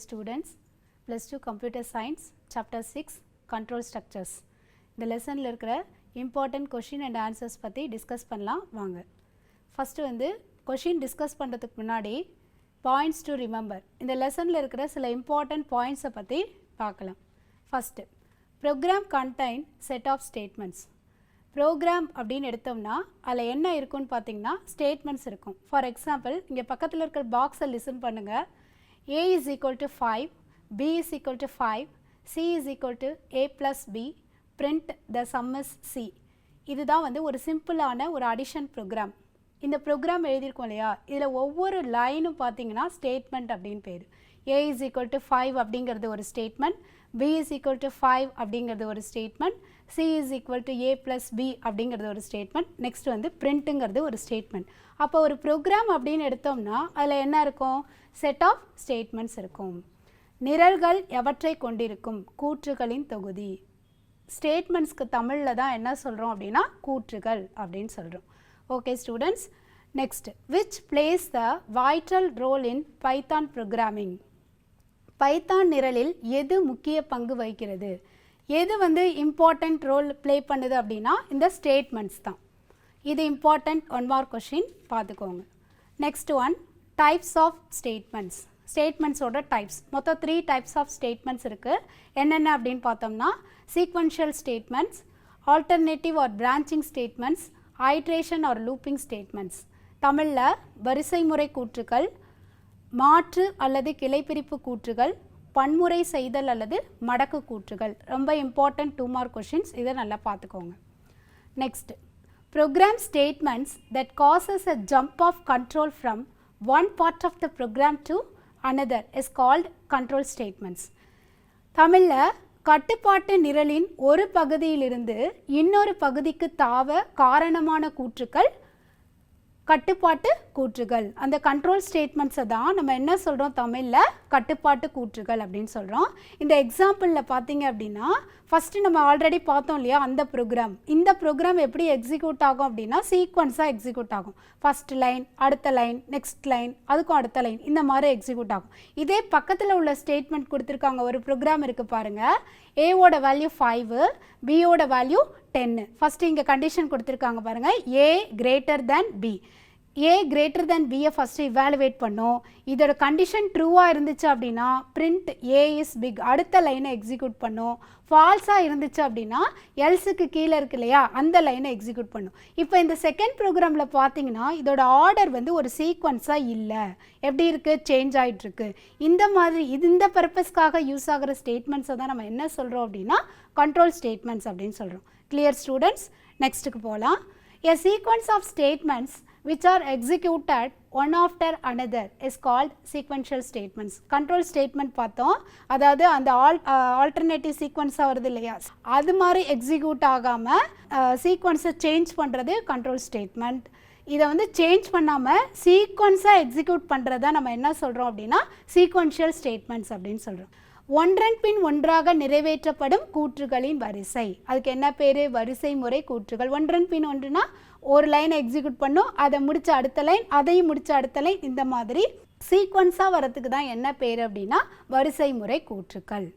students, plus 2 computer science, chapter 6, control structures. இந்த லெசனில் இருக்கிற இம்பார்ட்டன்ட் கொஷின் அண்ட் ஆன்சர்ஸ் பற்றி டிஸ்கஸ் பண்ணலாம் வாங்க. ஃபஸ்ட்டு வந்து கொஷின் டிஸ்கஸ் பண்ணுறதுக்கு முன்னாடி பாயிண்ட்ஸ் டு ரிமெம்பர், இந்த லெசனில் இருக்கிற சில இம்பார்ட்டன்ட் பாயிண்ட்ஸை பற்றி பார்க்கலாம். First, program contain set of statements. Program அப்படின்னு எடுத்தோம்னா அதில் என்ன இருக்குன்னு பார்த்தீங்கன்னா ஸ்டேட்மெண்ட்ஸ் இருக்கும். ஃபார் எக்ஸாம்பிள், இங்கே பக்கத்தில் இருக்கிற பாக்ஸை லிசன் பண்ணுங்கள். A is equal to 5, B is equal to 5, C is equal to A plus B, print the sum is C. இதுதான் வந்து ஒரு சிம்பிளான ஒரு அடிஷன் ப்ரோக்ராம். இந்த ப்ரோக்ராம் எழுதியிருக்கோம் இல்லையா, இதில் ஒவ்வொரு லைனும் பார்த்தீங்கன்னா ஸ்டேட்மெண்ட் அப்படின்னு பேர். A is equal to 5 அப்படிங்கிறது ஒரு statement, B is equal to 5 அப்படிங்கிறது ஒரு statement, C is equal to A plus B அப்படிங்கிறது ஒரு ஸ்டேட்மெண்ட், நெக்ஸ்ட் வந்து பிரிண்ட்டுங்கிறது ஒரு ஸ்டேட்மெண்ட். அப்போ ஒரு ப்ரோக்ராம் அப்படின்னு எடுத்தோம்னா அதில் என்ன இருக்கும்? செட் ஆஃப் ஸ்டேட்மெண்ட்ஸ் இருக்கும். நிரல்கள் எவற்றை கொண்டிருக்கும்? கூற்றுகளின் தொகுதி. ஸ்டேட்மெண்ட்ஸ்க்கு தமிழில் தான் என்ன சொல்கிறோம் அப்படின்னா கூற்றுகள் அப்படின்னு சொல்கிறோம். Okay students, next, which plays the vital role in Python programming. Python நிரலில் எது முக்கிய பங்கு வகிக்கிறது? எது வந்து இம்பார்ட்டண்ட் ரோல் ப்ளே பண்ணுது அப்படின்னா இந்த ஸ்டேட்மெண்ட்ஸ் தான். இது இம்பார்ட்டண்ட் ஒன் மார்க் கொஷின் பார்த்துக்கோங்க. Next one, types of statements. ஸ்டேட்மெண்ட்ஸோட டைப்ஸ், மொத்தம் 3 டைப்ஸ் ஆஃப் ஸ்டேட்மெண்ட்ஸ் இருக்குது. என்னென்ன அப்படின்னு பார்த்தோம்னா sequential statements, alternative or branching statements, iteration or looping statements. தமிழில் வரிசைமுறை கூற்றுகள், மாற்று அல்லது கிளைப்பிரிப்பு கூற்றுகள், பன்முறை செய்தல் அல்லது மடக்கு கூற்றுகள். ரொம்ப இம்பார்ட்டன்ட் 2 மார்க் கொஷின்ஸ், இதை நல்லா பார்த்துக்கோங்க. Next, program statements that causes a jump of control from one part of the program to another is called control statements. தமிழில் கட்டுப்பாட்டு நிரலின் ஒரு பகுதியிலிருந்து இன்னொரு பகுதிக்கு தாவ காரணமான கூற்றுக்கள் கட்டுப்பாட்டு கூற்றுகள். அந்த கண்ட்ரோல் ஸ்டேட்மெண்ட்ஸை தான் நம்ம என்ன சொல்கிறோம் தமிழில் கட்டுப்பாட்டு கூற்றுகள் அப்படின்னு சொல்கிறோம். இந்த எக்ஸாம்பிளில் பார்த்தீங்க அப்படின்னா ஃபஸ்ட்டு நம்ம ஆல்ரெடி பார்த்தோம் இல்லையா அந்த ப்ரோக்ராம். இந்த ப்ரோக்ராம் எப்படி எக்ஸிக்யூட் ஆகும் அப்படின்னா சீக்வன்ஸாக எக்ஸிக்யூட் ஆகும். ஃபஸ்ட் லைன், அடுத்த லைன், நெக்ஸ்ட் லைன், அதுக்கும் அடுத்த லைன், இந்த மாதிரி எக்ஸிக்யூட் ஆகும். இதே பக்கத்தில் உள்ள ஸ்டேட்மெண்ட் கொடுத்துருக்காங்க. ஒரு ப்ரோக்ராம் இருக்குது பாருங்கள். ஏவோட வேல்யூ 5, பியோட வேல்யூ 10. ஃபஸ்ட்டு இங்கே கண்டிஷன் கொடுத்துருக்காங்க பாருங்கள், A greater than B. A greater than Bயை ஃபஸ்ட்டு இவாலுவேட் பண்ணோம். இதோட கண்டிஷன் ட்ரூவாக இருந்துச்சு அப்படின்னா பிரிண்ட் A is big, அடுத்த லைனை எக்ஸிக்யூட் பண்ணோம். ஃபால்ஸாக இருந்துச்சு அப்படின்னா எல்ஸுக்கு கீழே இருக்கு இல்லையா அந்த லைனை எக்ஸிக்யூட் பண்ணும். இப்போ இந்த செகண்ட் ப்ரோக்ராமில் பார்த்தீங்கன்னா இதோட ஆர்டர் வந்து ஒரு சீக்வன்ஸாக இல்லை, எப்படி இருக்குது, சேஞ்ச் ஆகிட்டுருக்கு. இந்த மாதிரி இந்த பர்பஸ்க்காக யூஸ் ஆகிற ஸ்டேட்மெண்ட்ஸை தான் நம்ம என்ன சொல்கிறோம் அப்படின்னா கண்ட்ரோல் ஸ்டேட்மெண்ட்ஸ் அப்படின்னு சொல்கிறோம். கிளியர் ஸ்டூடெண்ட்ஸ், நெக்ஸ்ட்டுக்கு போகலாம். A sequence of statements which are executed one after another is called sequential statements. control statement பார்த்தோம், அதாவது அந்த ஆல்டர்னேட்டிவ் சீக்வன்ஸாக வருது இல்லையா, அது மாதிரி எக்ஸிக்யூட் ஆகாமல் சீக்வன்ஸை சேஞ்ச் பண்ணுறது கண்ட்ரோல் ஸ்டேட்மெண்ட். இதை வந்து சேஞ்ச் பண்ணாமல் சீக்வன்ஸாக எக்ஸிக்யூட் பண்ணுறதா நம்ம என்ன சொல்கிறோம் அப்படின்னா சீக்வென்ஷியல் ஸ்டேட்மெண்ட்ஸ் அப்படின்னு சொல்கிறோம். ஒன்றன் பின் ஒன்றாக நிறைவேற்றப்படும் கூற்றுகளின் வரிசை, அதுக்கு என்ன பேர்? வரிசை முறை கூற்றுகள். ஒன்றன் பின் ஒன்றுனா ஒரு லைனை எக்ஸிக்யூட் பண்ணும், அதை முடிச்ச அடுத்த லைன், அதையும் முடிச்ச அடுத்த லைன், இந்த மாதிரி சீக்வன்ஸாக வரத்துக்கு தான் என்ன பேர் அப்படின்னா வரிசை முறை கூற்றுக்கள்.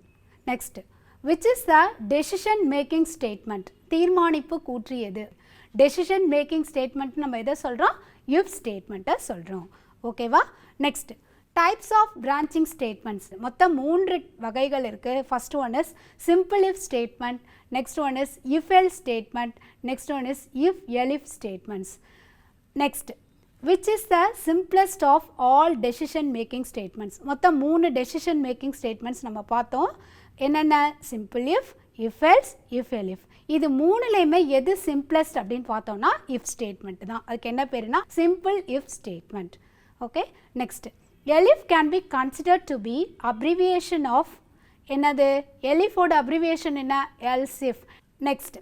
Next, which is the decision making statement. தீர்மானிப்பு கூற்று எது? டெசிஷன் மேக்கிங் ஸ்டேட்மெண்ட் நம்ம எதை சொல்கிறோம்? இஃப் ஸ்டேட்மெண்ட்டை சொல்கிறோம். ஓகேவா? Next, types of branching statements. மொத்தம் 3 வகைகள் இருக்குது. First one is simple if statement, next one is if else statement, next one is if elif statements. Next, which is the simplest of all decision making statements. மொத்தம் 3 decision making statements நம்ம பார்த்தோம். என்னென்ன? Simple if, if else, if elif. இது 3லையுமே எது simplest அப்படின்னு பார்த்தோம்னா if statement தான். அதுக்கு என்ன பேருனா simple if statement. Okay, next, elif can be considered to be abbreviation of என்னது? elifோட abbreviation என்ன? else if. next,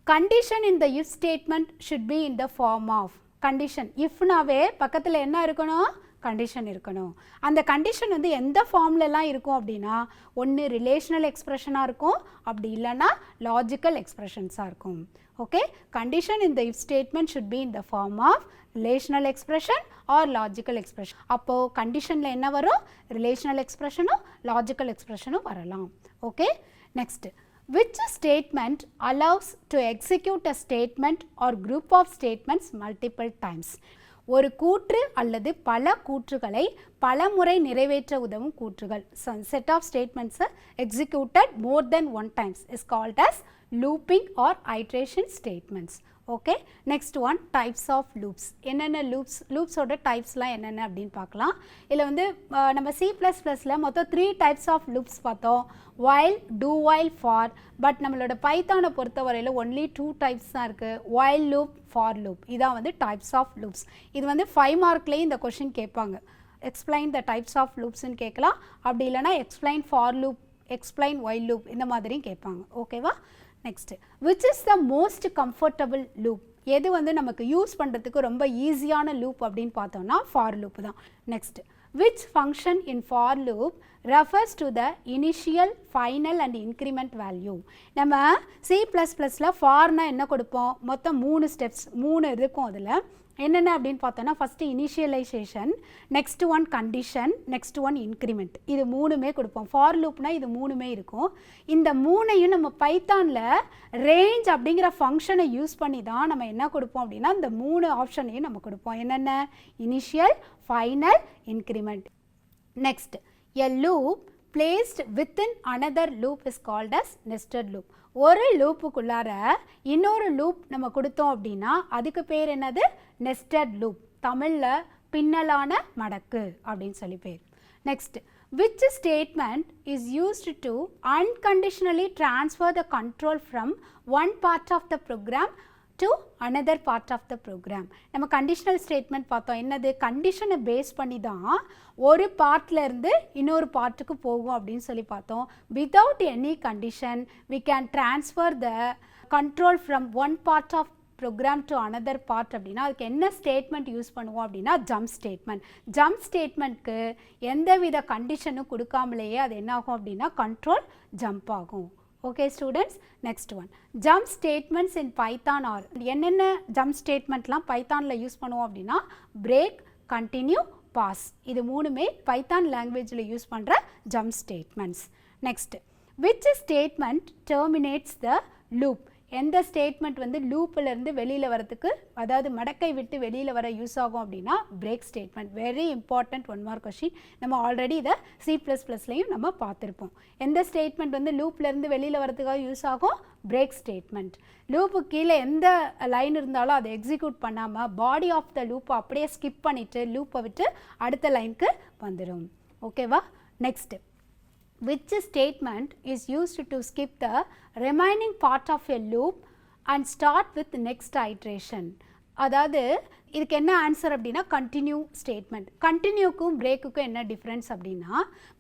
condition in the if statement should be in the form of. condition ifனாவே பக்கத்தில் என்ன இருக்கணும்? Condition இருக்கணும். அந்த கண்டிஷன் வந்து எந்த ஃபார்ம்லலாம் இருக்கும் அப்படின்னா ஒன்று ரிலேஷனல் எக்ஸ்பிரஷனாக இருக்கும், அப்படி இல்லைன்னா லாஜிக்கல் எக்ஸ்பிரஷன்ஸாக இருக்கும். Okay, condition in the if statement should be in the form of relational expression or logical expression. அப்போது கண்டிஷனில் என்ன வரும்? ரிலேஷனல் எக்ஸ்பிரஷனும் லாஜிக்கல் எக்ஸ்பிரஷனும் வரலாம். Okay, next, which statement allows to execute a statement or group of statements multiple times? ஒரு கூற்று அல்லது பல கூற்றுகளை பல முறை நிறைவேற்ற உதவும் கூற்றுகள். Set of statements executed more than one times is called as looping or iteration statements. Okay, next one types of loops. என்னென்ன லூப்ஸோட டைப்ஸ்லாம் என்னென்ன அப்படின்னு பார்க்கலாம். இதில் வந்து நம்ம C++ல மொத்தம் 3 டைப்ஸ் ஆஃப் லூப்ஸ் பார்த்தோம். while, do while, for. But நம்மளோட பைத்தானை பொறுத்த வரையில் ஒன்லி 2 டைப்ஸ் தான் இருக்குது. while loop, for loop. இதான் வந்து டைப்ஸ் ஆஃப் லூப்ஸ். இது வந்து 5 மார்க்லேயே இந்த கொஷின் கேட்பாங்க. எக்ஸ்பிளைன் த டைப்ஸ் ஆஃப் லூப்ஸ்ன்னு கேட்கலாம். அப்படி இல்லைனா explain for loop, explain while loop, இந்த மாதிரியும் கேட்பாங்க. ஓகேவா? Next, which is the most comfortable loop? எது வந்து நமக்கு யூஸ் பண்ணுறதுக்கு ரொம்ப ஈஸியான லூப் அப்படின்னு பார்த்தோம்னா ஃபார் லூப் தான். Next, which function in for loop refers to the initial, final and increment value? நம்ம C++ல ஃபார்னா என்ன கொடுப்போம்? மொத்தம் 3 ஸ்டெப்ஸ், 3 இருக்கும். அதில் என்னென்ன அப்படின்னு பார்த்தோன்னா first initialization, next one condition, next one increment. இது 3மே கொடுப்போம். ஃபார் லூப்னா இது 3மே இருக்கும். இந்த 3ஐயும் நம்ம பைத்தானில் ரேஞ்ச் அப்படிங்கிற ஃபங்க்ஷனை யூஸ் பண்ணி தான் நம்ம என்ன கொடுப்போம் அப்படின்னா இந்த 3 ஆப்ஷனையும் நம்ம கொடுப்போம். என்னென்ன? Initial, final, increment. Next, a loop placed within another loop is called as nested loop. ஒரு லூப்புக்குள்ளார இன்னொரு லூப் நம்ம கொடுத்தோம் அப்படின்னா அதுக்கு பேர் என்னது? Nested loop. தமிழில் பின்னலான மடக்கு அப்படின்னு சொல்லி பேர். Next, which statement is used to unconditionally transfer the control from one part of the program to another part of the program? நம்ம கண்டிஷனல் ஸ்டேட்மெண்ட் பார்த்தோம். என்னது? கண்டிஷனை பேஸ் பண்ணி தான் ஒரு பார்ட்லேருந்து இன்னொரு பார்ட்டுக்கு போகும் அப்படின்னு சொல்லி பார்த்தோம். Without any condition we can transfer the control from one part of program to another part அப்படின்னா அதுக்கு என்ன ஸ்டேட்மெண்ட் யூஸ் பண்ணுவோம் அப்படின்னா ஜம்ப் ஸ்டேட்மெண்ட். ஜம்ப் ஸ்டேட்மெண்ட்க்கு எந்தவித கண்டிஷனும் கொடுக்காமலேயே அது என்ன ஆகும் அப்படின்னா கண்ட்ரோல் ஜம்ப் ஆகும். Okay students, next one, jump statements in Python are. என்னென்ன ஜம்ப் ஸ்டேட்மெண்ட்லாம் பைத்தானில் யூஸ் பண்ணுவோம் அப்படின்னா பிரேக், கண்டினியூ, பாஸ். இது 3மே பைத்தான் லாங்குவேஜில் யூஸ் பண்ணுற jump statements. Next, which statement terminates the loop? எந்த ஸ்டேட்மெண்ட் வந்து லூப்பிலேருந்து வெளியில் வரதுக்கு, அதாவது மடக்கை விட்டு வெளியில் வர யூஸ் ஆகும் அப்படின்னா break statement. Very important 1 mark question. நம்ம ஆல்ரெடி இதை C++லையும் நம்ம பார்த்துருப்போம். எந்த ஸ்டேட்மெண்ட் வந்து லூப்லேருந்து வெளியில் வரதுக்காக யூஸ் ஆகும்? Break statement. லூப்பு கீழே எந்த லைன் இருந்தாலும் அதை எக்ஸிக்யூட் பண்ணாமல் பாடி ஆஃப் த லூப்பை அப்படியே ஸ்கிப் பண்ணிவிட்டு லூப்பை விட்டு அடுத்த லைனுக்கு வந்துடும். ஓகேவா? Next, which statement is used to skip the remaining part of a loop and start with next iteration? அதாவது இதுக்கு என்ன ஆன்சர் அப்படின்னா கண்டினியூ ஸ்டேட்மெண்ட். கண்டினியூக்கும் பிரேக்குக்கும் என்ன டிஃப்ரென்ஸ் அப்படின்னா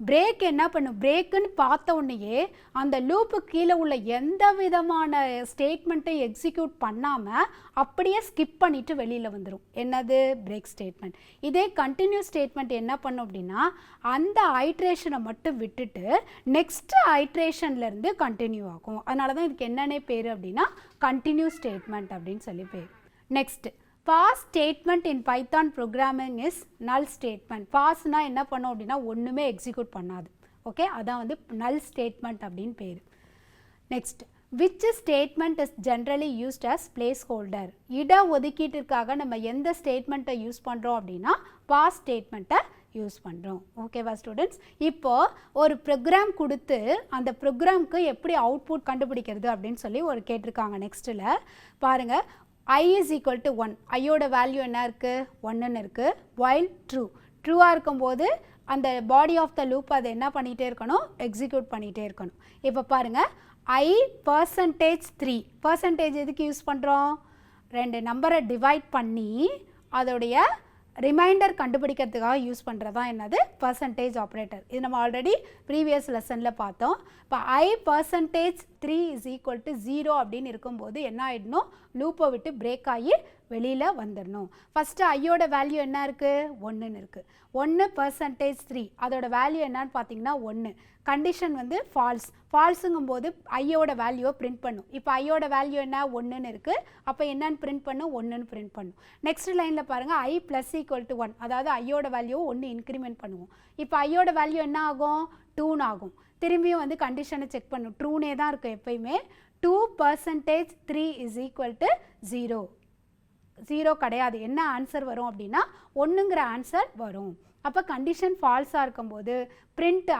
பிரேக் என்ன பண்ணும்? பிரேக்குன்னு பார்த்த உடனேயே அந்த லூப்பு கீழே உள்ள எந்த விதமான ஸ்டேட்மெண்ட்டை எக்ஸிக்யூட் பண்ணாமல் அப்படியே ஸ்கிப் பண்ணிவிட்டு வெளியில் வந்துடும். என்னது? Break statement. இதே கண்டினியூ ஸ்டேட்மெண்ட் என்ன பண்ணும் அப்படின்னா அந்த ஐட்ரேஷனை மட்டும் விட்டுட்டு நெக்ஸ்ட் ஐட்ரேஷன்லேருந்து கண்டினியூ ஆகும். அதனால தான் இதுக்கு என்னென்ன பேர் அப்படின்னா கண்டினியூ ஸ்டேட்மெண்ட் அப்படின்னு சொல்லி பேர். Next, pass statement in Python programming is null statement. பாஸ்னால் என்ன பண்ணோம் அப்படின்னா ஒன்றுமே எக்ஸிக்யூட் பண்ணாது. ஓகே, அதான் வந்து நல் ஸ்டேட்மெண்ட் அப்படின்னு பேர். Next, which statement is generally used as placeholder? இட ஒதுக்கீட்டிற்காக நம்ம எந்த ஸ்டேட்மெண்ட்டை யூஸ் பண்ணுறோம் அப்படின்னா பாஸ் ஸ்டேட்மெண்ட்டை யூஸ் பண்ணுறோம். ஓகேவா ஸ்டூடெண்ட்ஸ்? இப்போது ஒரு ப்ரோக்ராம் கொடுத்து அந்த ப்ரோக்ராம்க்கு எப்படி அவுட்புட் கண்டுபிடிக்கிறது அப்படின்னு சொல்லி ஒரு கேட்டிருக்காங்க. நெக்ஸ்ட்டில் பாருங்கள், I is equal to 1. ஐயோட வேல்யூ என்ன இருக்குது? 1ன்னு இருக்குது. while true. ட்ரூவாக இருக்கும்போது அந்த பாடி ஆஃப் த லூப் அதை என்ன பண்ணிகிட்டே இருக்கணும்? எக்ஸிக்யூட் பண்ணிகிட்டே இருக்கணும். இப்போ பாருங்கள், I%3. பர்சன்டேஜ் எதுக்கு யூஸ் பண்ணுறோம்? 2 நம்பரை டிவைட் பண்ணி அதோடைய ரிமைண்டர் கண்டுபிடிக்கிறதுக்காக யூஸ் பண்ணுறதா என்னது? Percentage operator. இது நம்ம ஆல்ரெடி ப்ரீவியஸ் லெசனில் பார்த்தோம். இப்போ I%3 is equal to 0 அப்படின்னு இருக்கும்போது என்ன ஆகிடணும்? லூப்பை விட்டு பிரேக் ஆகி வெளியில் வந்துடணும். ஃபஸ்ட்டு ஐயோட வேல்யூ என்ன இருக்குது? 1ன்னு இருக்குது. 1% 3 அதோட வேல்யூ என்னன்னு பார்த்தீங்கன்னா 1. கண்டிஷன் வந்து ஃபால்ஸுங்கும் போது ஐயோட வேல்யூவை பிரிண்ட் பண்ணும். இப்போ ஐயோட வேல்யூ என்ன? 1ன்னு இருக்குது. அப்போ என்னன்னு பிரிண்ட் பண்ணும்? 1ன்னு பிரிண்ட் பண்ணும். நெக்ஸ்ட் லைனில் பாருங்கள், i + = 1, அதாவது ஐயோட வேல்யூவை 1 இன்க்ரிமெண்ட் பண்ணுவோம். இப்போ ஐயோட வேல்யூ என்ன ஆகும்? 2ன்னு ஆகும். திரும்பியும் வந்து கண்டிஷனை செக் பண்ணும். ட்ரூனே தான் இருக்கும் எப்பயுமே. 2% 3 = 0. 0 கிடையாது. என்ன ஆன்சர் வரும் அப்படின்னா 1ங்கிற ஆன்சர் வரும். அப்போ கண்டிஷன் ஃபால்ஸாக இருக்கும்போது பிரிண்ட்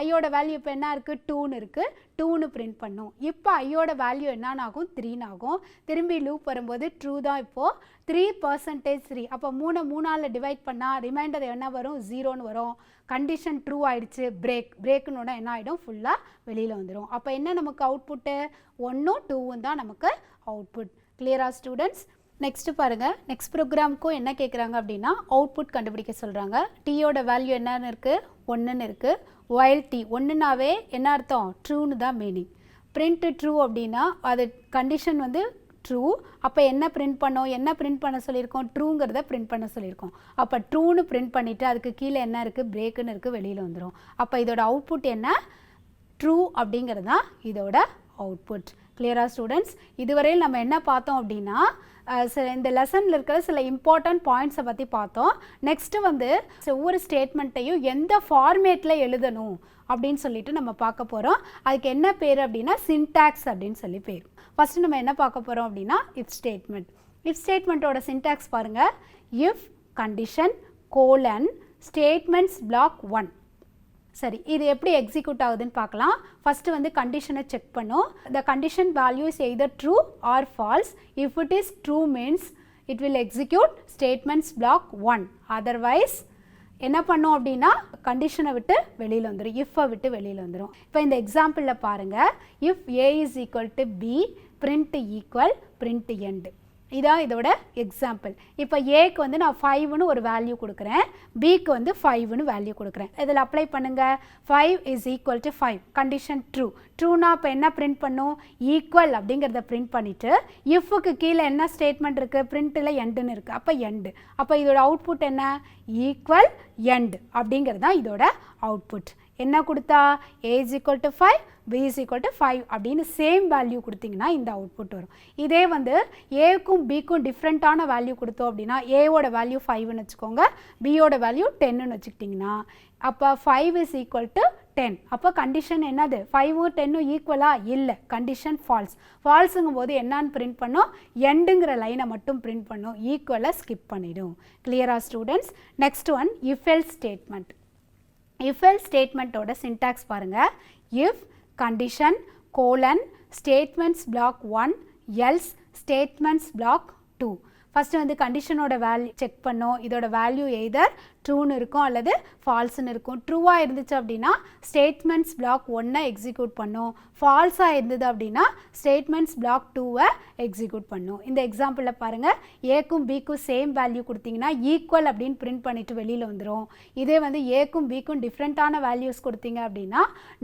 ஐயோட வேல்யூ இப்போ என்ன இருக்குது? 2ன்னு இருக்குது. 2ன்னு பிரிண்ட் பண்ணும். இப்போ ஐயோட வேல்யூ என்னன்னு ஆகும்? 3ன்னு ஆகும். திரும்பி லூப் வரும்போது ட்ரூ தான். இப்போது 3% 3 அப்போ 3ஆல் டிவைட் பண்ணால் ரிமைண்டர் என்ன வரும்? 0ன்னு வரும். கண்டிஷன் ட்ரூ ஆகிடுச்சு. பிரேக்குன்னு என்ன ஆகிடும்? ஃபுல்லாக வெளியில் வந்துடும். அப்போ என்ன நமக்கு அவுட்புட்டு? 1ம் 2ம் தான் நமக்கு அவுட்புட். கிளியரா ஸ்டூடெண்ட்ஸ்? நெக்ஸ்ட்டு பாருங்கள், நெக்ஸ்ட் ப்ரோக்ராமுக்கும் என்ன கேட்குறாங்க அப்படின்னா அவுட்புட் கண்டுபிடிக்க சொல்கிறாங்க. டீயோட வேல்யூ என்னன்னு இருக்குது? 1ன்னு இருக்குது. while t 1னாவே என்ன அர்த்தம்? ட்ரூன்னு தான் மீனிங். பிரிண்ட் ட்ரூ அப்படின்னா அது கண்டிஷன் வந்து ட்ரூ. அப்போ என்ன பிரிண்ட் பண்ணோம்? என்ன பிரிண்ட் பண்ண சொல்லியிருக்கோம்? ட்ரூங்கிறத பிரிண்ட் பண்ண சொல்லியிருக்கோம். அப்போ ட்ரூன்னு பிரிண்ட் பண்ணிவிட்டு அதுக்கு கீழே என்ன இருக்குது? பிரேக்குன்னு இருக்குது, வெளியில் வந்துடும். அப்போ இதோட அவுட்புட் என்ன? ட்ரூ அப்படிங்கிறது தான் இதோட அவுட்புட். கிளியரா ஸ்டூடெண்ட்ஸ்? இதுவரையில் நம்ம என்ன பார்த்தோம் அப்படின்னா இந்த லெசனில் இருக்கிற சில இம்பார்ட்டன்ட் பாயிண்ட்ஸை பற்றி பார்த்தோம். நெக்ஸ்ட்டு வந்து ஒவ்வொரு ஸ்டேட்மெண்ட்டையும் எந்த ஃபார்மேட்டில் எழுதணும் அப்படின்னு சொல்லிட்டு நம்ம பார்க்க போகிறோம். அதுக்கு என்ன பேர் அப்படின்னா சின்டாக்ஸ் அப்படின்னு சொல்லி பேர். ஃபஸ்ட்டு நம்ம என்ன பார்க்க போகிறோம் அப்படின்னா இஃப் ஸ்டேட்மெண்ட். இஃப் ஸ்டேட்மெண்ட்டோட சின்டாக்ஸ் பாருங்கள். If condition colon statements block 1. சரி, இது எப்படி எக்ஸிக்யூட் ஆகுதுன்னு பார்க்கலாம். ஃபஸ்ட்டு வந்து கண்டிஷனை செக் பண்ணும். The condition value is either true or false. If it is true means it will execute statements block 1. Otherwise என்ன பண்ணும் அப்படின்னா கண்டிஷனை விட்டு வெளியில் வந்துடும். இஃப்பை விட்டு வெளியில் வந்துடும். இப்போ இந்த எக்ஸாம்பிளில் பாருங்கள். If a = b print equal print end. இதான் இதோட எக்ஸாம்பிள். இப்போ ஏக்கு வந்து நான் 5ன்னு ஒரு வேல்யூ கொடுக்குறேன், பிக்கு வந்து 5ன்னு வேல்யூ கொடுக்குறேன். இதில் அப்ளை பண்ணுங்கள். 5 = 5 கண்டிஷன் ட்ரூ. ட்ரூனா இப்போ என்ன பிரிண்ட் பண்ணும்? ஈக்குவல் அப்படிங்கிறத பிரிண்ட் பண்ணிவிட்டு இஃப்க்கு கீழே என்ன ஸ்டேட்மெண்ட் இருக்குது? பிரிண்ட்டில் எண்டுன்னு இருக்குது. அப்போ எண்டு. அப்போ இதோட அவுட்புட் என்ன? ஈக்குவல் எண்ட் அப்படிங்கிறது தான் இதோட அவுட்புட். என்ன கொடுத்தா? a = 5 b = 5 அப்படின்னு சேம் வேல்யூ கொடுத்தீங்கன்னா இந்த அவுட்புட் வரும். இதே வந்து ஏக்கும் பிக்கும் டிஃப்ரெண்ட்டான வேல்யூ கொடுத்தோம் அப்படின்னா ஏவோட வேல்யூ 5ன்னு வச்சுக்கோங்க, பியோட வேல்யூ 10ன்னு வச்சுக்கிட்டிங்கன்னா அப்போ 5 = 10. அப்போ கண்டிஷன் என்னது? 5ம் 10ம் ஈக்குவலாக இல்லை, கண்டிஷன் ஃபால்ஸ். ஃபால்ஸுங்கும் போது என்னான்னு பிரிண்ட் பண்ணோம்? எண்டுங்கிற லைனை மட்டும் பிரிண்ட் பண்ணோம், ஈக்குவலாக ஸ்கிப் பண்ணிடும். கிளியரா students? Next one if else statement. if else ஸ்டேட்மெண்ட்டோட சின்டாக்ஸ் பாருங்கள். if condition colon statements block 1 else statements block 2. First வந்து கண்டிஷனோட வேல்யூ செக் பண்ணோம். இதோட வேல்யூ எய்தர் ட்ரூன்னு இருக்கும் அல்லது ஃபால்ஸ்ன்னு இருக்கும். ட்ரூவாக இருந்துச்சு அப்படின்னா ஸ்டேட்மெண்ட்ஸ் பிளாக் 1 எக்ஸிக்யூட் பண்ணும். ஃபால்ஸாக இருந்தது அப்படின்னா ஸ்டேட்மெண்ட்ஸ் பிளாக் 2 எக்ஸிக்யூட் பண்ணும். இந்த எக்ஸாம்பிளில் பாருங்கள். ஏக்கும் பிக்கும் சேம் வேல்யூ கொடுத்தீங்கன்னா ஈக்குவல் அப்படின்னு பிரிண்ட் பண்ணிவிட்டு வெளியில் வந்துடும். இதே வந்து ஏக்கும் பிக்கும் டிஃப்ரெண்ட்டான வேல்யூஸ் கொடுத்தீங்க அப்படின்னா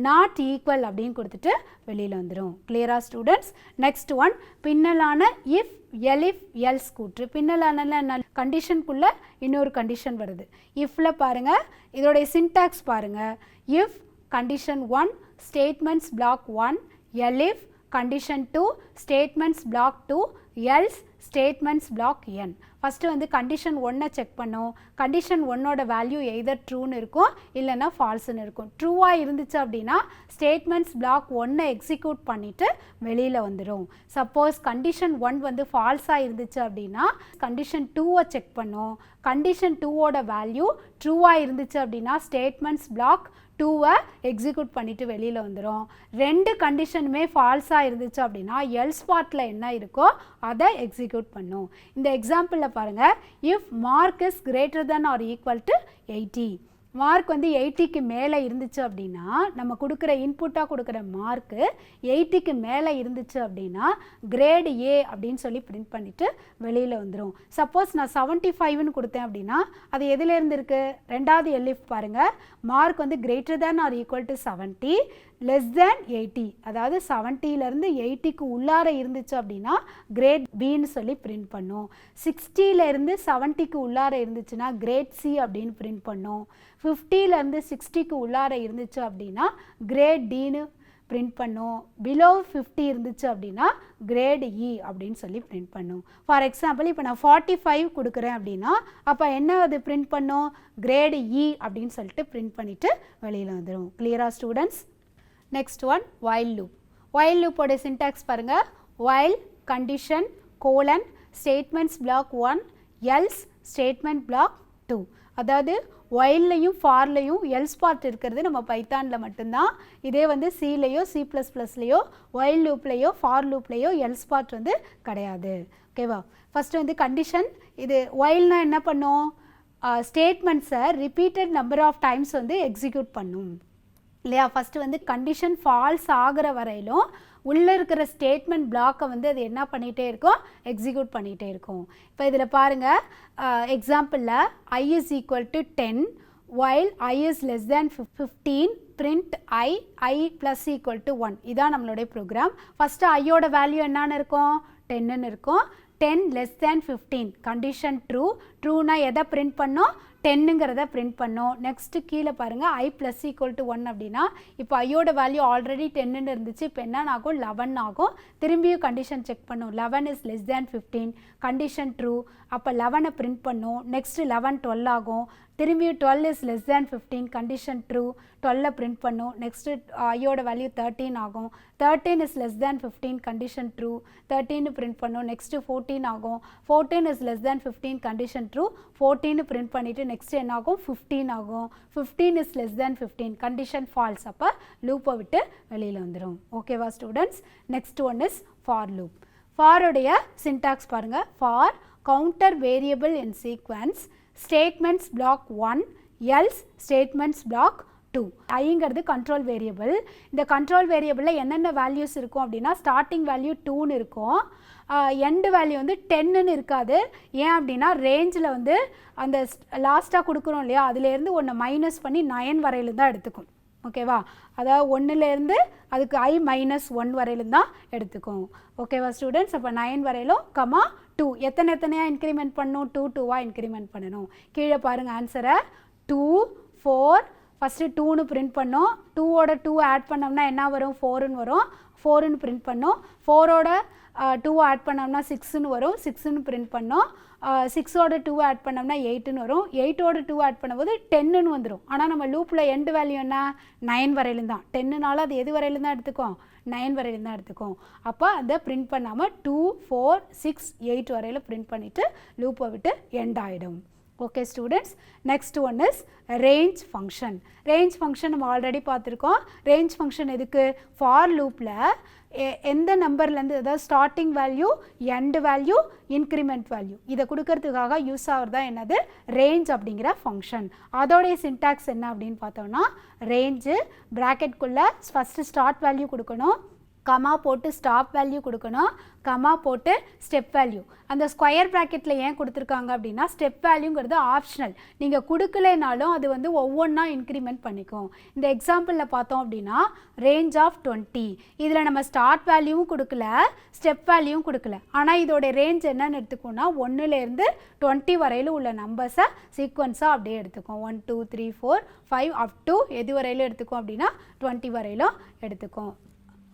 நாட் ஈக்குவல் அப்படின்னு கொடுத்துட்டு வெளியில் வந்துடும். கிளியரா ஸ்டூடெண்ட்ஸ்? நெக்ஸ்ட் ஒன் பின்னலான இஃப் எலிஃப் எல்ஸ் கூற்று. பின்னலான கண்டிஷனுக்குள்ளே இன்னொரு கண்டிஷன் வருது. இஃப்பில் பாருங்கள், இதோடைய சின்டாக்ஸ் பாருங்கள். If condition 1 statements block 1 elif condition 2 statements block 2 else statements block n. First வந்து கண்டிஷன் 1 செக் பண்ணோம். கண்டிஷன் 1ஓட வேல்யூ எய்தர் ட்ரூன்னு இருக்கும் இல்லைன்னா ஃபால்ஸ்ன்னு இருக்கும். ட்ரூவாக இருந்துச்சு அப்படின்னா ஸ்டேட்மெண்ட்ஸ் பிளாக் 1 எக்ஸிக்யூட் பண்ணிவிட்டு வெளியில் வந்துடும். சப்போஸ் கண்டிஷன் 1 வந்து ஃபால்ஸாக இருந்துச்சு அப்படின்னா கண்டிஷன் 2 செக் பண்ணோம். கண்டிஷன் 2ஓட வேல்யூ ட்ரூவாக இருந்துச்சு அப்படின்னா ஸ்டேட்மெண்ட்ஸ் பிளாக் 2 எக்ஸிக்யூட் பண்ணிவிட்டு வெளியில் வந்துடும். ரெண்டு கண்டிஷனுமே ஃபால்ஸாக இருந்துச்சு அப்படின்னா எல்ஸ் பார்ட்டில் என்ன இருக்கோ அதை எக்ஸிக்யூட் பண்ணும். இந்த எக்ஸாம்பிளில் பாருங்கள். If mark is greater then or equal to 80. Mark வந்து 80க்கு மேலே இருந்துச்சு அப்படின்னா நம்ம கொடுக்குற இன்புட்டாக கொடுக்குற மார்க்கு 80க்கு மேலே இருந்துச்சு அப்படின்னா கிரேடு ஏ அப்படின்னு சொல்லி பிரிண்ட் பண்ணிவிட்டு வெளியில் வந்துடும். சப்போஸ் நான் 75ன்னு கொடுத்தேன் அப்படின்னா அது எதுலேருந்து இருக்குது? ரெண்டாவது எல்லிஃப் பாருங்கள், மார்க் வந்து greater than or equal to 70 less than 80, அதாவது 70லேருந்து 80க்கு உள்ளார இருந்துச்சு அப்படின்னா கிரேட் பின்னு சொல்லி பிரிண்ட் பண்ணும். 60லேருந்து 70க்கு உள்ளார இருந்துச்சுன்னா கிரேட் சி அப்படின்னு பிரிண்ட் பண்ணும். 50லேருந்து 60க்கு உள்ளார இருந்துச்சு அப்படின்னா கிரேட் டின்னு பிரிண்ட் பண்ணும். பிலோ 50 இருந்துச்சு அப்படின்னா கிரேட் இ அப்படின்னு சொல்லி பிரிண்ட் பண்ணும். ஃபார் எக்ஸாம்பிள் இப்போ நான் 45 கொடுக்குறேன் அப்படின்னா அப்போ என்ன அது பிரிண்ட் பண்ணும்? கிரேடு இ அப்படின்னு சொல்லிட்டு பிரிண்ட் பண்ணிவிட்டு வெளியில் வந்துடும். கிளியரா students? Next one while loop. while loop ஓட சின்டாக்ஸ் பாருங்கள். while condition colon statements block 1 else statement block 2. அதாவது whileலையும் ஃபார்லையும் எல்ஸ் பார்ட் இருக்கிறது நம்ம பைத்தானில் மட்டும்தான். இதே வந்து சிலையோ C++லையோ while லூப்லையோ ஃபார் லூப்லையோ எல்ஸ் பார்ட் வந்து கிடையாது. ஓகேவா? ஃபஸ்ட்டு வந்து கண்டிஷன். இது whileனா என்ன பண்ணும்? ஸ்டேட்மெண்ட்ஸை ரிப்பீட்டட் நம்பர் ஆஃப் டைம்ஸ் வந்து எக்ஸிக்யூட் பண்ணும் இல்லையா? ஃபஸ்ட்டு வந்து கண்டிஷன் ஃபால்ஸ் ஆகிற வரையிலும் உள்ளே இருக்கிற ஸ்டேட்மெண்ட் பிளாக்கை வந்து அது என்ன பண்ணிகிட்டே இருக்கும்? எக்ஸிக்யூட் பண்ணிகிட்டே இருக்கும். இப்போ இதில் பாருங்கள், எக்ஸாம்பிளில் i is equal to 10 while i is less than 15 print i plus equal to 1. இதான் நம்மளுடைய ப்ரோக்ராம். ஃபஸ்ட்டு ஐயோட வேல்யூ என்னன்னு இருக்கும்? 10ன்னு இருக்கும். 10 less than 15 கண்டிஷன் ட்ரூ. ட்ரூனா எதை பிரிண்ட் பண்ணோம்? 10ங்கிறத பிரிண்ட் பண்ணோம். நெக்ஸ்ட்டு கீழே பாருங்கள், i ப்ளஸ் ஈக்குவல் டு 1 அப்படின்னா இப்போ ஐயோட வேல்யூ ஆல்ரெடி 10ன்னு இருந்துச்சு. இப்போ என்ன ஆகும்? 11 ஆகும். திரும்பியும் கண்டிஷன் செக் பண்ணும். 11 is less than 15 condition true. அப்போ 11 பிரிண்ட் பண்ணும். நெக்ஸ்ட்டு 11 12 ஆகும். திரும்பியும் 12 is less than 15 condition true. 12 print பண்ணும். நெக்ஸ்ட்டு ஐயோட வேல்யூ 13 ஆகும். 13 is less than 15 condition true. 13 print பண்ணும். நெக்ஸ்ட்டு 14 ஆகும். 14 is less than 15 condition true. 14 print பண்ணிவிட்டு நெக்ஸ்ட் என்ன ஆகும்? 15 ஆகும். 15 is less than 15 condition false. அப்போ லூப்பை விட்டு வெளியில் வந்துடும். ஓகேவா students? Next one is for loop. ஃபாருடைய சின்டாக்ஸ் பாருங்கள். For counter variable in sequence statements block 1 else statements block 2. ஐங்கிறது கண்ட்ரோல் வேரியபிள். இந்த கண்ட்ரோல் வேரியபிளில் என்னென்ன வேல்யூஸ் இருக்கும் அப்படின்னா ஸ்டார்டிங் வேல்யூ 2ன்னு இருக்கும். எண்டு வேல்யூ வந்து 10ன்னு இருக்காது. ஏன் அப்படின்னா ரேஞ்சில் வந்து அந்த லாஸ்ட்டாக கொடுக்குறோம் இல்லையா, அதுலேருந்து ஒன்று மைனஸ் பண்ணி 9 வரையிலும் தான் எடுத்துக்கும். ஓகேவா? அதாவது 1லேருந்து அதுக்கு i-1 வரையிலும் தான் எடுத்துக்கும். ஓகேவா ஸ்டூடெண்ட்ஸ்? அப்போ 9 வரையிலும் கமா 2 எத்தனையாக இன்க்ரிமெண்ட் பண்ணணும்? 2 2வாக இன்க்ரிமெண்ட் பண்ணணும். கீழே பாருங்கள் ஆன்சரை. 2 4 ஃபஸ்ட்டு 2ன்னு பிரிண்ட் பண்ணோம். 2ஓட 2 ஆட் பண்ணோம்னா என்ன வரும்? 4ன்னு வரும். 4ன்னு பிரிண்ட் பண்ணோம். 4ஓட 2 ஆட் பண்ணோம்னா 6ன்னு வரும். 6ன்னு பிரிண்ட் பண்ணோம். 6ஓட 2 ஆட் பண்ணோம்னா 8ன்னு வரும். 8ஓட 2 ஆட் பண்ணும்போது 10ன்னு வந்துடும். ஆனால் நம்ம லூப்பில் எண்டு வேல்யூ என்ன? 9 வரையிலும் தான். 10னால அது எது வரையிலும் தான் எடுத்துக்கும்? 9 வரையிலும் தான் எடுத்துக்கும். அப்போ அதை பிரிண்ட் பண்ணாமல் 2 4 6 8 வரையில் பிரிண்ட் பண்ணிவிட்டு லூப்பை விட்டு எண்ட் ஆகிடும். Okay students? Next one is range function. Range function நம்ம ஆல்ரெடி பார்த்துருக்கோம். ரேஞ்ச் ஃபங்க்ஷன் எதுக்கு? ஃபார் லூப்பில் எந்த நம்பர்லேருந்து, அதாவது starting value, end value, increment value இதை கொடுக்கறதுக்காக யூஸ் ஆகிறது தான் என்னது? ரேஞ்ச் அப்படிங்கிற ஃபங்க்ஷன். அதோடைய சின்டாக்ஸ் என்ன அப்படின்னு பார்த்தோம்னா, ரேஞ்சு ப்ராக்கெட்குள்ளே ஃபஸ்ட்டு ஸ்டார்ட் வேல்யூ கொடுக்கணும், கமா போட்டு ஸ்டாப் வேல்யூ கொடுக்கணும், கமா போட்டு ஸ்டெப் வேல்யூ. அந்த ஸ்கொயர் ப்ராக்கெட்டில் ஏன் கொடுத்துருக்காங்க அப்படின்னா ஸ்டெப் வேல்யூங்கிறது ஆப்ஷனல். நீங்கள் கொடுக்கலைனாலும் அது வந்து ஒவ்வொன்றா இன்க்ரிமெண்ட் பண்ணிக்கும். இந்த எக்ஸாம்பிளில் பார்த்தோம் அப்படின்னா ரேஞ்ச் ஆஃப் 20. இதில் நம்ம ஸ்டார்ட் வேல்யூவும் கொடுக்கல, ஸ்டெப் வேல்யூவும் கொடுக்கல. ஆனால் இதோட ரேஞ்ச் என்னன்னு எடுத்துக்கோன்னா 1லேருந்து 20 வரையிலும் உள்ள நம்பர்ஸை சீக்வன்ஸாக அப்படியே எடுத்துக்கும். 1 2 3 4 5 அப் டு எது வரையிலும் எடுத்துக்கும் அப்படின்னா 20 வரையிலும் எடுத்துக்கும்.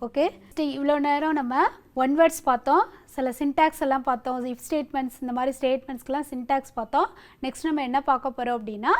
ஓகே, இவ்வளோ நேரம் நம்ம ஒன் வேர்ட்ஸ் பார்த்தோம், சில சின்டாக்ஸ் எல்லாம் பார்த்தோம், இஃப் ஸ்டேட்மெண்ட்ஸ், இந்த மாதிரி ஸ்டேட்மெண்ட்ஸ்க்கெலாம் சின்டாக்ஸ் பார்த்தோம். நெக்ஸ்ட் நம்ம என்ன பார்க்க போகிறோம் அப்படின்னா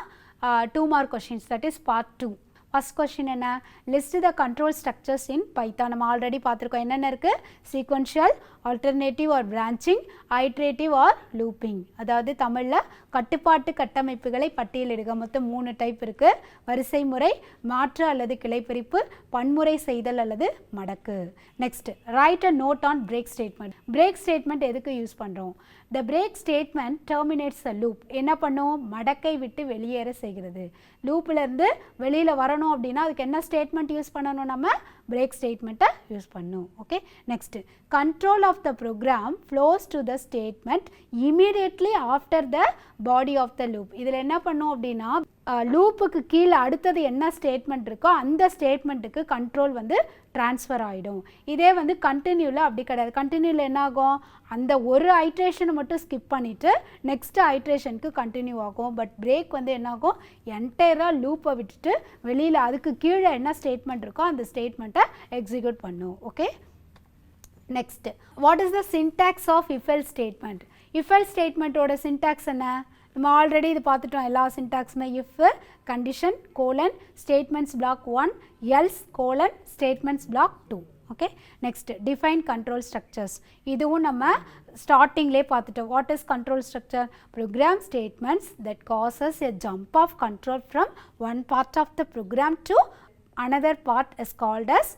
2 mark questions, that is part 2. First question என்ன? List the control structures in Python. நம்ம ஆல்ரெடி பார்த்துருக்கோம். என்னென்ன இருக்குது? Sequential, alternative or branching, iterative or looping. அதாவது தமிழில் கட்டுப்பாட்டு கட்டமைப்புகளை பட்டியலிடுக. மொத்தம் 3 டைப் இருக்குது. வரிசை முறை, மாற்று அல்லது கிளைப்பிரிப்பு, பன்முறை செய்தல் அல்லது மடக்கு. Next, write a note on break statement. Break statement எதுக்கு யூஸ் பண்ணுறோம்? The break statement terminates the loop. என்ன பண்ணும்? மடக்கை விட்டு வெளியேற செய்கிறது. லூப்ல இருந்து வெளியில வரணும் அப்படின்னா அதுக்கு என்ன ஸ்டேட்மெண்ட் யூஸ் பண்ணணும்? நம்ம பிரேக் ஸ்டேட்மெண்ட்டை யூஸ் பண்ணணும். Okay, next control of the program flows to the statement immediately after the body of the loop. இதில் என்ன பண்ணும் அப்படின்னா லூப்புக்கு கீழே அடுத்தது என்ன ஸ்டேட்மெண்ட் இருக்கோ அந்த ஸ்டேட்மெண்ட்டுக்கு கண்ட்ரோல் வந்து ட்ரான்ஸ்ஃபர் ஆகிடும். இதே வந்து கண்டினியூவில் அப்படி கிடையாது. கண்டினியூவில் என்ன ஆகும்? அந்த ஒரு ஐட்ரேஷனை மட்டும் ஸ்கிப் பண்ணிவிட்டு நெக்ஸ்ட் ஐட்ரேஷனுக்கு கண்டினியூ ஆகும். பட் பிரேக் வந்து என்ன ஆகும்? என்டையராக லூப்பை விட்டுட்டு வெளியில் அதுக்கு கீழே என்ன ஸ்டேட்மெண்ட் இருக்கோ அந்த ஸ்டேட்மெண்ட்டை எக்ஸிக்யூட் பண்ணும். Okay, next what is the syntax of if else statement? if else ஸ்டேட்மெண்ட்டோட சின்டாக்ஸ் என்ன? நம்ம ஆல்ரெடி இது பார்த்துட்டோம். எல்லா சின்டாக்ஸுமே if condition colon statements block 1 else colon statements block 2. Okay, next define control structures. இதுவும் நம்ம ஸ்டார்டிங்லேயே பார்த்துட்டோம். What is control structure? Program statements that causes a jump of control from one part of the program to another part is called as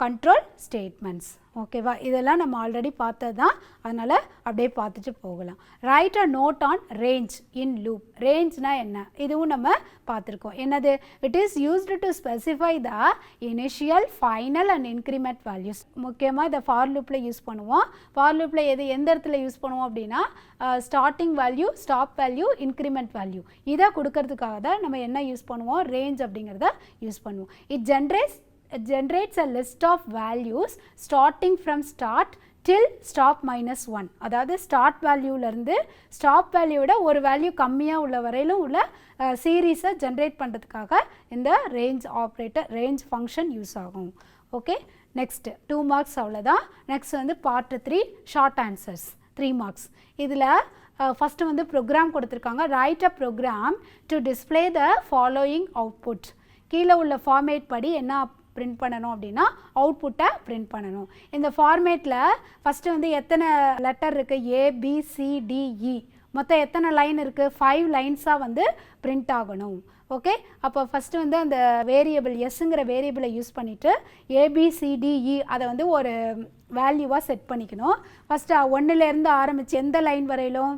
control statements. ஓகேவா? இதெல்லாம் நம்ம already பார்த்தது தான், அதனால் அப்படியே பார்த்துட்டு போகலாம். Write a note on range in loop. ரேஞ்ச்னா என்ன? இதுவும் நம்ம பார்த்துருக்கோம். என்னது? It is used to specify the initial final and increment values. முக்கியமாக இதை ஃபார் லூப்பில் யூஸ் பண்ணுவோம். ஃபார் லூப்பில் எந்த இடத்துல யூஸ் பண்ணுவோம் அப்படின்னா starting value, stop value, increment value இதை கொடுக்கறதுக்காக தான் நம்ம என்ன யூஸ் பண்ணுவோம்? ரேஞ்ச் அப்படிங்கிறத யூஸ் பண்ணுவோம். It generates a list of values starting from start till stop minus 1. அதாவது ஸ்டார்ட் வேல்யூலேருந்து ஸ்டாப் வேல்யூவோட ஒரு வேல்யூ கம்மியாக உள்ள வரையிலும் உள்ள சீரீஸை ஜென்ரேட் பண்ணுறதுக்காக இந்த range operator range function use ஆகும். ஓகே, நெக்ஸ்ட் 2 மார்க்ஸ் அவ்வளோதான். நெக்ஸ்ட் வந்து பார்ட் 3 ஷார்ட் ஆன்சர்ஸ் 3 மார்க்ஸ். இதில் ஃபஸ்ட்டு வந்து ப்ரோக்ராம் கொடுத்துருக்காங்க. Write a program to display the following output. கீழே உள்ள ஃபார்மேட் படி என்ன பிரிண்ட் பண்ணணும் அப்படின்னா அவுட்புட்டை பிரிண்ட் பண்ணணும். இந்த ஃபார்மேட்டில் ஃபஸ்ட்டு வந்து எத்தனை லெட்டர் இருக்குது? ABCDE மொத்தம் எத்தனை லைன் இருக்குது? 5 லைன்ஸாக வந்து பிரிண்ட் ஆகணும். ஓகே, அப்போ ஃபஸ்ட்டு வந்து அந்த வேரியபிள் எஸ்ஸுங்கிற வேரியபிளை யூஸ் பண்ணிவிட்டு ABCDE அதை வந்து ஒரு வேல்யூவாக செட் பண்ணிக்கணும். ஃபஸ்ட்டு 1லேருந்து ஆரம்பித்து எந்த லைன் வரையிலும்?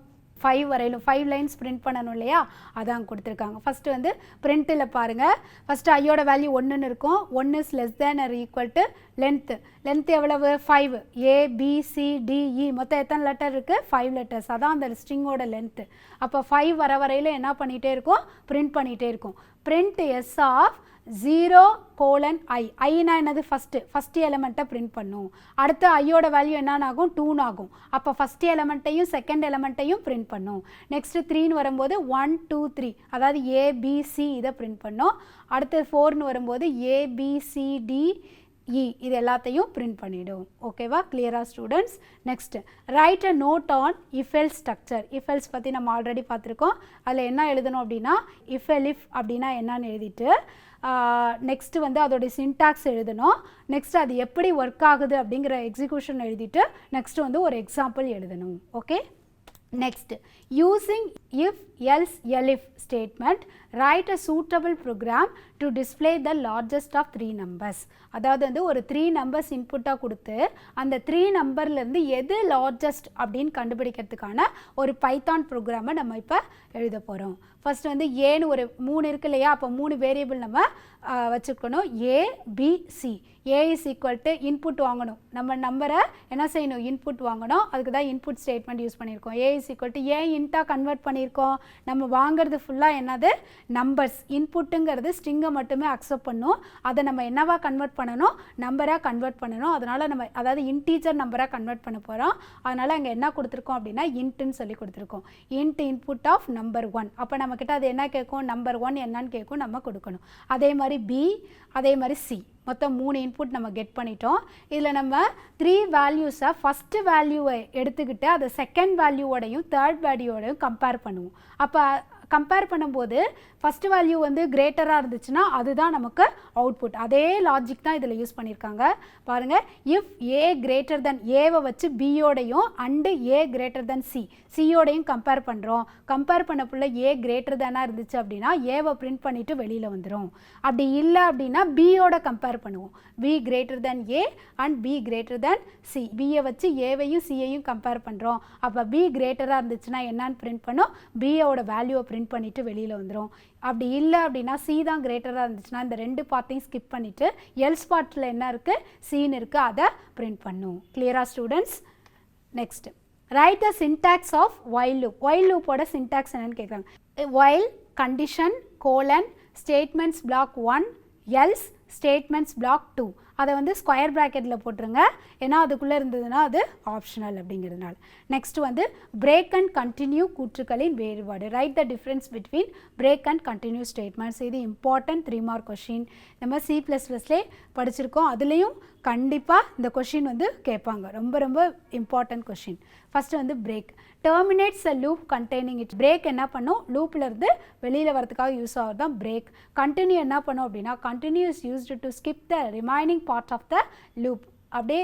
5 வரையிலும் 5 லைன்ஸ் பிரிண்ட் பண்ணணும் இல்லையா? அதான் கொடுத்துருக்காங்க. ஃபஸ்ட்டு வந்து பிரிண்ட்டில் பாருங்கள். ஃபஸ்ட்டு ஐயோட வேல்யூ 1ன்னு இருக்கும். 1 is less than or equal to length எவ்வளவு? 5. ABCDE மொத்தம் எத்தனை லெட்டர் இருக்குது? 5 லெட்டர்ஸ். அதான் அந்த ஸ்ட்ரிங்கோட லென்த்து. அப்போ 5 வர வரையில் என்ன பண்ணிகிட்டே இருக்கும்? பிரிண்ட் பண்ணிகிட்டே இருக்கும். Print yes of 0:i. Aina என்னது? ஃபஸ்ட்டு எலமெண்ட்டை பிரிண்ட் பண்ணும். அடுத்து ஐயோட வேல்யூ என்னன்னு ஆகும்? 2 ஆகும். அப்போ ஃபஸ்ட்டு எலமெண்ட்டையும் செகண்ட் எலமெண்ட்டையும் பிரிண்ட் பண்ணும். நெக்ஸ்ட்டு 3ன்னு வரும்போது 1 2 3 அதாவது ABC இதை பிரிண்ட் பண்ணும். அடுத்து 4ன்னு வரும்போது ABCDE இது எல்லாத்தையும் பிரிண்ட் பண்ணிவிடும். ஓகேவா? கிளியரா students? Next write a note on if else structure. if else பற்றி நம்ம ஆல்ரெடி பார்த்துருக்கோம். அதில் என்ன எழுதணும் அப்படின்னா if elif அப்படின்னா என்னன்னு எழுதிட்டு நெக்ஸ்ட்டு வந்து அதோடைய சின்டாக்ஸ் எழுதணும். நெக்ஸ்ட் அது எப்படி ஒர்க் ஆகுது அப்படிங்கிற எக்ஸிக்யூஷன் எழுதிட்டு நெக்ஸ்ட் வந்து ஒரு எக்ஸாம்பிள் எழுதணும். Okay, next using if else elif statement write a suitable program to display the largest of 3 numbers. அதாவது வந்து ஒரு 3 numbers இன்புட்டாக கொடுத்து அந்த 3 நம்பர்லேருந்து எது லார்ஜஸ்ட் அப்படின்னு கண்டுபிடிக்கிறதுக்கான ஒரு பைத்தான் ப்ரோக்ராமை நம்ம இப்போ எழுத போகிறோம். ஃபஸ்ட்டு வந்து ஏன்னு ஒரு 3 இருக்கு இல்லையா? அப்போ 3 வேரியபிள் நம்ம வச்சுக்கணும். ABC. A is equal to input வாங்கணும். நம்ம நம்பரை என்ன செய்யணும்? இன்புட் வாங்கணும். அதுக்கு தான் இன்புட் ஸ்டேட்மெண்ட் யூஸ் பண்ணியிருக்கோம். A இஸ் ஈக்குவல் டு ஏன் இன்ட்டாக கன்வெர்ட் பண்ணியிருக்கோம்? நம்ம வாங்கிறது ஃபுல்லாக என்னது? நம்பர்ஸ். இன்புட்டுங்கிறது ஸ்ட்ரிங்கை மட்டுமே அக்செப்ட் பண்ணும். அதை நம்ம என்னவா கன்வெர்ட் பண்ணணும்? நம்பராக கன்வெர்ட் பண்ணணும். அதனால் நம்ம அதாவது இன்டீஜர் நம்பராக கன்வெர்ட் பண்ண போகிறோம். அதனால் அங்கே என்ன கொடுத்துருக்கோம் அப்படின்னா இன்ட்டுன்னு சொல்லி கொடுத்துருக்கோம். Int input of number 1. அப்போ நம்மக்கிட்ட அது என்ன கேட்கும்? நம்பர் 1 என்னன்னு கேட்கும், நம்ம கொடுக்கணும். அதே மாதிரி B, அதே மாதிரி C. மொத்தம் 3 இன்புட் நம்ம கெட் பண்ணிட்டோம். இதில் நம்ம 3 வேல்யூஸை ஃபஸ்ட்டு வேல்யூவை எடுத்துக்கிட்டு அதை செகண்ட் வேல்யூவோடையும் தேர்ட் வேல்யூவோடையும் கம்பேர் பண்ணுவோம். அப்போ கம்பேர் பண்ணும்போது ஃபஸ்ட்டு வேல்யூ வந்து கிரேட்டராக இருந்துச்சுன்னா அதுதான் நமக்கு அவுட்புட். அதே லாஜிக் தான் இதில் யூஸ் பண்ணியிருக்காங்க பாருங்கள். இஃப் ஏ கிரேட்டர் தென் ஏவை வச்சு பியோடையும் அண்டு ஏ கிரேட்டர் தென் சியோடையும் கம்பேர் பண்ணுறோம். கம்பேர் பண்ணக்குள்ள ஏ கிரேட்டர் தேனாக இருந்துச்சு அப்படின்னா ஏவை பிரிண்ட் பண்ணிவிட்டு வெளியில் வந்துடும். அப்படி இல்லை அப்படின்னா பியோட கம்பேர் பண்ணுவோம். B greater then A and B greater then C. பியை வச்சு ஏவையும் சியையும் கம்பேர் பண்ணுறோம். அப்போ பி கிரேட்டராக இருந்துச்சுன்னா என்னன்னு பிரிண்ட் பண்ணோம், பியோட வேல்யூவை பிரிண்ட் பண்ணிவிட்டு வெளியில் வந்துடும். அப்படி இல்லை அப்படின்னா சி தான் கிரேட்டராக இருந்துச்சுன்னா இந்த ரெண்டு பார்ட்டையும் ஸ்கிப் பண்ணிவிட்டு எல்ஸ் பார்ட்டில் என்ன இருக்குது, சீன் இருக்குது, அதை பிரிண்ட் பண்ணும். கிளியரா students? Next write the syntax of while loop. while loopோட சின்டாக்ஸ் என்னன்னு கேட்குறாங்க. while condition colon statements block 1 else statements block 2 அதை வந்து ஸ்கொயர் ப்ராக்கெட்டில் போட்டுருங்க, ஏன்னா அதுக்குள்ளே இருந்ததுன்னா அது ஆப்ஷனல் அப்படிங்கிறதுனால. நெக்ஸ்ட் வந்து பிரேக் அண்ட் கண்டினியூ கூற்றுக்களின் வேறுபாடு. Right the difference between break and continue statements. இது இம்பார்ட்டன்ட் 3 மார்க் கொஷின். நம்ம C++லே படிச்சிருக்கோம், அதுலேயும் கண்டிப்பாக இந்த கொஷின் வந்து கேட்பாங்க. ரொம்ப ரொம்ப இம்பார்ட்டன்ட் கொஷின். ஃபஸ்ட்டு வந்து break terminates a loop containing it. Break என்ன பண்ணும், லூப்லேருந்து வெளியில் வரதுக்காக யூஸ் ஆகிறது தான் பிரேக். கண்டினியூ என்ன பண்ணும் அப்படின்னா continue is used to skip the remaining part of the loop. அப்படியே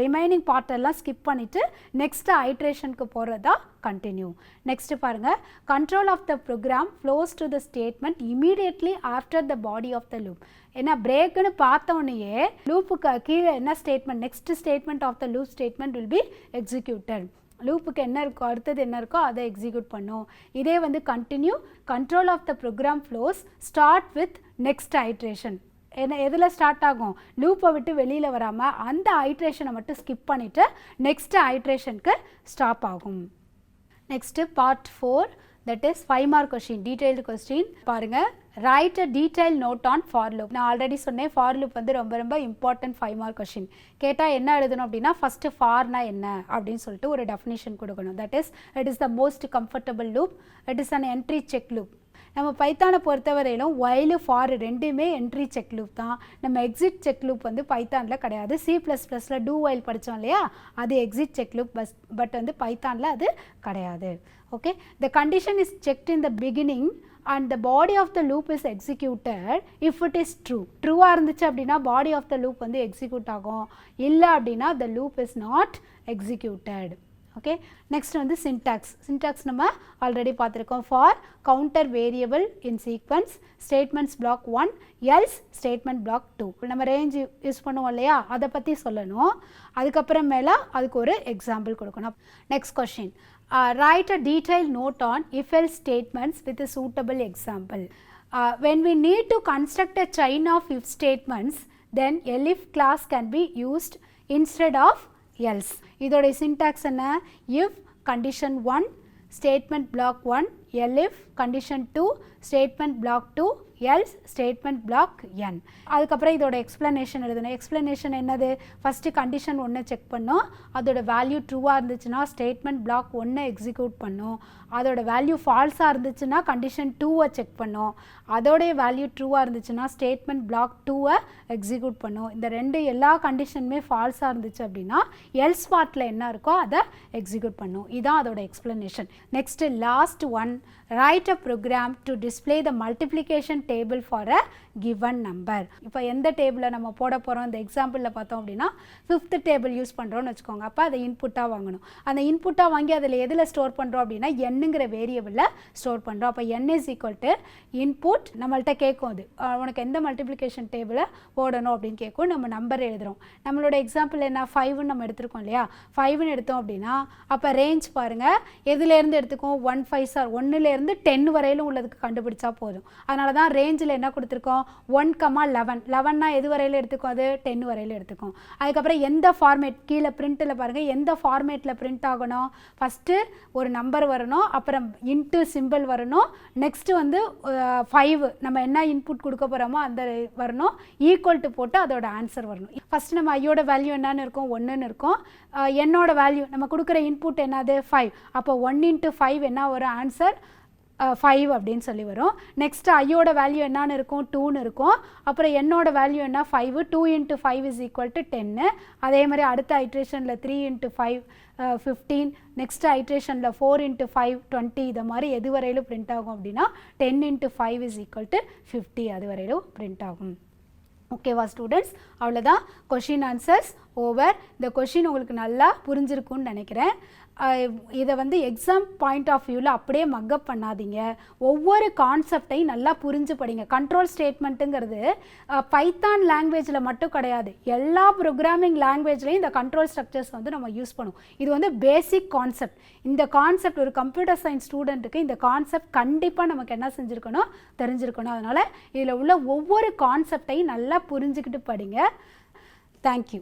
ரிமைனிங் பார்ட்டெல்லாம் ஸ்கிப் பண்ணிவிட்டு நெக்ஸ்ட் ஐட்ரேஷனுக்கு போகிறது தான் கண்டினியூ. நெக்ஸ்ட்டு பாருங்கள், control of the program flows to the statement immediately after the body of the loop. ஏன்னா பிரேக்குன்னு பார்த்தோன்னையே லூப்புக்கு கீழே என்ன statement, next statement of the loop statement will be executed. லூப்புக்கு என்ன இருக்கோ அடுத்தது என்ன இருக்கோ அதை எக்ஸிக்யூட் பண்ணும். இதே வந்து continue control of the program flows start with next iteration. என்ன எதில் ஸ்டார்ட் ஆகும், லூப்பை விட்டு வெளியில் வராமல் அந்த ஐட்ரேஷனை மட்டும் ஸ்கிப் பண்ணிவிட்டு நெக்ஸ்ட் ஐட்ரேஷனுக்கு ஸ்டாப் ஆகும். Next part 4, that is 5 mark question, detailed question. பாருங்கள், write a detail note on for loop. நான் ஆல்ரெடி சொன்னேன் ஃபார் லூப் வந்து ரொம்ப ரொம்ப இம்பார்ட்டன்ட் 5 மார்க் கொஸ்டின். கேட்டால் என்ன எழுதணும் அப்படின்னா ஃபஸ்ட்டு ஃபார்னா என்ன அப்படின்னு சொல்லிட்டு ஒரு டெஃபினேஷன் கொடுக்கணும். That is it is the most comfortable loop, it is an entry check loop. நம்ம பைத்தானை பொறுத்தவரையிலும் while ஃபார் ரெண்டுமே என்ட்ரி செக் லூப் தான். நம்ம எக்ஸிட் செக் லூப் வந்து பைத்தானில் கிடையாது. C++ல டூ while படித்தோம் இல்லையா, அது எக்ஸிட் செக் லூப், பட் வந்து பைத்தானில் அது கிடையாது. Okay, the condition is checked in the beginning and the body of the loop is executed if it is true. ட்ரூவாக இருந்துச்சு அப்படின்னா body of the loop வந்து எக்ஸிக்யூட் ஆகும், இல்லை அப்படின்னா the loop is not executed. Okay, next வந்து syntax. Syntax நம்ம already பார்த்துருக்கோம். For counter variable in sequence statements block 1 else statement block 2. நம்ம ரேஞ்ச் யூஸ் பண்ணுவோம் இல்லையா, அதை பற்றி சொல்லணும். அதுக்கப்புறம் மேலே அதுக்கு ஒரு எக்ஸாம்பிள் கொடுக்கணும். Next question, write a detailed note on if-else statements with a suitable example. When we need to construct a chain of if statements, then elif class can be used instead of else. இதோட syntax என்ன, if condition 1 statement block 1 elif condition 2 statement block 2 else statement block n. அதுக்கப்புறம் இதோட explanation எழுதணும். Explanation என்னது, first condition 1 check பண்ணோம், அதோட value ட்ரூவாக இருந்துச்சுன்னா statement black 1 execute பண்ணோம். அதோட வேல்யூ ஃபால்ஸாக இருந்துச்சுன்னா கண்டிஷன் 2 செக் பண்ணோம். அதோடைய வேல்யூ ட்ரூவாக இருந்துச்சுன்னா ஸ்டேட்மெண்ட் பிளாக் 2 எக்ஸிக்யூட் பண்ணோம். இந்த ரெண்டு எல்லா கண்டிஷனுமே ஃபால்ஸாக இருந்துச்சு அப்படின்னா எல்ஸ் பார்ட்டில் என்ன இருக்கோ அதை எக்ஸிக்யூட் பண்ணும். இதுதான் அதோட explanation. Next last one, write a program to display the multiplication table for a given number. இப்போ எந்த டேபிளை நம்ம போட போகிறோம், இந்த எக்ஸாம்பிளில் பார்த்தோம் அப்படின்னா 5th டேபிள் யூஸ் பண்ணுறோன்னு வச்சுக்கோங்க. அப்போ அதை இன்புட்டாக வாங்கணும். அந்த இன்புட்டாக வாங்கி அதில் எதில் ஸ்டோர் பண்ணுறோம் அப்படின்னா என்னங்கிற வேரியபிளில் ஸ்டோர் பண்ணுறோம். அப்போ n is equal to input, நம்மள்கிட்ட கேட்கும் அது உனக்கு எந்த மல்டிப்ளிகேஷன் டேபிளை போடணும் அப்படின்னு கேட்கும். நம்ம நம்பர் எழுதுகிறோம். நம்மளோட எக்ஸாம்பிள் என்ன, 5ன்னு நம்ம எடுத்துருக்கோம் இல்லையா, 5ன்னு எடுத்தோம் அப்படின்னா அப்போ ரேஞ்ச் பாருங்கள் எதுலேருந்து எடுத்துக்கோம், 1 5 ஆர் 1லேருந்து 10 வரையிலும் உள்ளதுக்கு கண்டுபிடிச்சா போதும். அதனால தான் ரேஞ்சில் என்ன கொடுத்துருக்கோம், 1,11. 11னா எது வரையில் எடுத்துக்கும், அது 10 வரையில் எடுத்துக்கும். அதுக்கப்புறம் எந்த ஃபார்மேட், கீழே பிரிண்ட்டில் பாருங்கள் எந்த ஃபார்மேட்டில் பிரிண்ட் ஆகணும், ஃபஸ்ட்டு ஒரு நம்பர் வரணும், அப்புறம் இன்ட்டு சிம்பிள் வரணும், நெக்ஸ்ட்டு வந்து 5 நம்ம என்ன இன்புட் கொடுக்க போகிறோமோ அந்த வரணும், ஈக்குவல் டு போட்டு அதோட ஆன்சர் வரணும். ஃபஸ்ட்டு நம்ம ஐயோட வேல்யூ என்னன்னு இருக்கும், 1ன்னு இருக்கும். என்னோட வேல்யூ நம்ம கொடுக்குற இன்புட் என்னது 5. அப்போ 1 × 5 என்ன வரும் ஆன்சர் 5 அப்படின்னு சொல்லி வரும். நெக்ஸ்ட் ஐயோட வேல்யூ என்னன்னு இருக்கும், 2ன்னு இருக்கும். அப்புறம் என்னோட வேல்யூ என்ன, 5. 2 × 5 is equal to 10. அதே மாதிரி அடுத்த ஐட்ரேஷனில் 3 × 5 15. நெக்ஸ்ட் ஐட்ரேஷனில் 4 × 5 20. இதை மாதிரி எது வரையிலும் பிரிண்ட் ஆகும் அப்படின்னா 10 × 5 is equal to 50 அது வரையிலும் பிரிண்ட் ஆகும். ஓகேவா ஸ்டூடெண்ட்ஸ், அவ்வளோதான் கொஷின் ஆன்சர்ஸ் ஓவர். இந்த கொஷின் உங்களுக்கு நல்லா புரிஞ்சிருக்கும்னு நினைக்கிறேன். இதை வந்து எக்ஸாம் பாயிண்ட் ஆஃப் வியூவில் அப்படியே மக்கப் பண்ணாதீங்க. ஒவ்வொரு கான்செப்டையும் நல்லா புரிஞ்சு படிங்க. கண்ட்ரோல் ஸ்டேட்மெண்ட்டுங்கிறது பைத்தான் லாங்குவேஜில் மட்டும் கிடையாது, எல்லா ப்ரோக்ராமிங் லாங்குவேஜ்லேயும் இந்த கண்ட்ரோல் ஸ்ட்ரக்சர்ஸ் வந்து நம்ம யூஸ் பண்ணுவோம். இது வந்து பேசிக் கான்செப்ட். இந்த கான்செப்ட் ஒரு கம்ப்யூட்டர் சயின்ஸ் ஸ்டூடெண்ட்டுக்கு இந்த கான்செப்ட் கண்டிப்பாக நமக்கு என்ன செஞ்சுருக்கணும், தெரிஞ்சிருக்கணும். அதனால் இதில் உள்ள ஒவ்வொரு கான்செப்டையும் நல்லா புரிஞ்சுக்கிட்டு படிங்க. தேங்க்யூ.